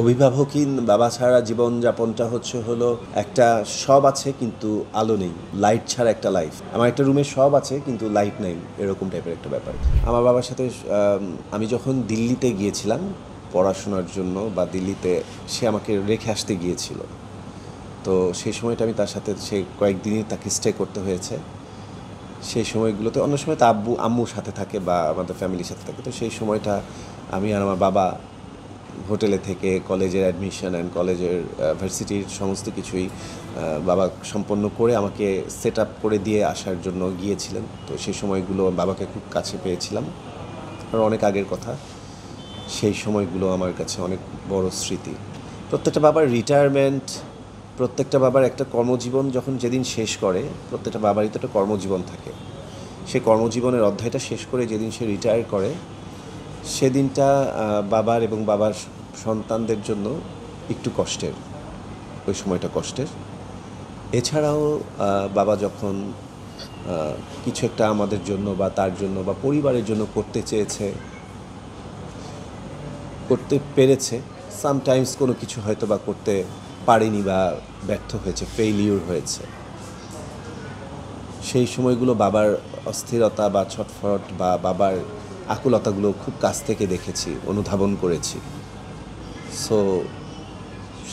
অভিভাবকহীন বাবা ছাড়া জীবনযাপনটা হলো একটা সব আছে কিন্তু আলো নেই, লাইট ছাড়া একটা লাইফ। আমার একটা রুমে সব আছে কিন্তু লাইট নেই, এরকম টাইপের একটা ব্যাপার। আমার বাবার সাথে আমি যখন দিল্লিতে গিয়েছিলাম পড়াশোনার জন্য, বা দিল্লিতে সে আমাকে রেখে আসতে গিয়েছিল, তো সেই সময়টা আমি তার সাথে সে কয়েকদিনই তাকে স্টে করতে হয়েছে। সেই সময়গুলোতে অন্য সময় তো আম্মুর সাথে থাকে বা আমাদের ফ্যামিলির সাথে থাকে, তো সেই সময়টা আমি আর আমার বাবা হোটেলে থেকে কলেজের অ্যাডমিশন অ্যান্ড কলেজের ভার্সিটির সমস্ত কিছুই বাবা সম্পন্ন করে আমাকে সেট আপ করে দিয়ে আসার জন্য গিয়েছিলেন। তো সেই সময়গুলো বাবাকে খুব কাছে পেয়েছিলাম, আর অনেক আগের কথা। সেই সময়গুলো আমার কাছে অনেক বড় স্মৃতি। প্রত্যেকটা বাবার রিটায়ারমেন্ট, প্রত্যেকটা বাবার একটা কর্মজীবন যখন যেদিন শেষ করে, প্রত্যেকটা বাবারই তো একটা কর্মজীবন থাকে। সেই কর্মজীবনের অধ্যায়টা শেষ করে যেদিন সে রিটায়ার করে, সেদিনটা বাবার এবং বাবার সন্তানদের জন্য একটু কষ্টের, ওই সময়টা কষ্টের। এছাড়াও বাবা যখন কিছু একটা আমাদের জন্য বা তার জন্য বা পরিবারের জন্য করতে চেয়েছে, করতে পেরেছে, সামটাইমস কোনো কিছু হয়তো বা করতে পারেনি বা ব্যর্থ হয়েছে, ফেইলিউর হয়েছে, সেই সময়গুলো বাবার অস্থিরতা বা ছটফট বা বাবার আকুলতাগুলো খুব কাছ থেকে দেখেছি, অনুধাবন করেছি। সো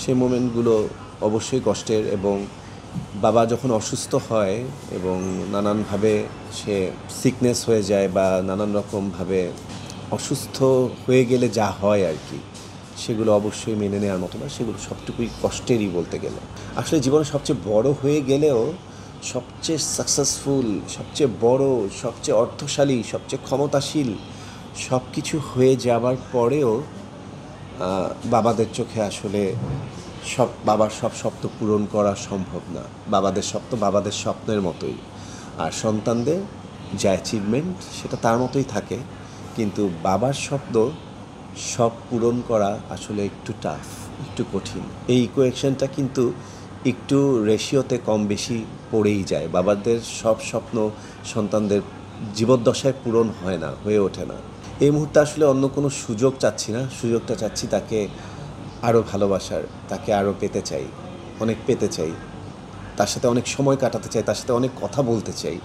সেই মোমেন্টগুলো অবশ্যই কষ্টের। এবং বাবা যখন অসুস্থ হয় এবং নানানভাবে সে সিকনেস হয়ে যায় বা নানান রকমভাবে অসুস্থ হয়ে গেলে যা হয় আর কি, সেগুলো অবশ্যই মেনে নেওয়ার মতো না, সেগুলো সবটুকুই কষ্টেরই বলতে গেলে। আসলে জীবনে সবচেয়ে বড় হয়ে গেলেও, সবচেয়ে সাকসেসফুল, সবচেয়ে বড়, সবচেয়ে অর্থশালী, সবচেয়ে ক্ষমতাশীল সব কিছু হয়ে যাবার পরেও বাবাদের চোখে আসলে বাবার সব স্বপ্ন পূরণ করা সম্ভব না। বাবাদের স্বপ্ন বাবাদের স্বপ্নের মতোই, আর সন্তানদের যে অ্যাচিভমেন্ট সেটা তার মতোই থাকে, কিন্তু বাবার স্বপ্ন সব পূরণ করা আসলে একটু টাফ, একটু কঠিন। এই ইকুয়েশনটা কিন্তু একটু রেশিওতে কম বেশি পড়েই যায়। বাবাদের সব স্বপ্ন সন্তানদের জীবদ্দশায় পূরণ হয় না, হয়ে ওঠে না। এই মুহূর্তে আসলে অন্য কোনো সুযোগ চাচ্ছি না, সুযোগটা চাচ্ছি তাকে আরও ভালোবাসার, তাকে আরও পেতে চাই, অনেক পেতে চাই, তার সাথে অনেক সময় কাটাতে চাই, তার সাথে অনেক কথা বলতে চাই।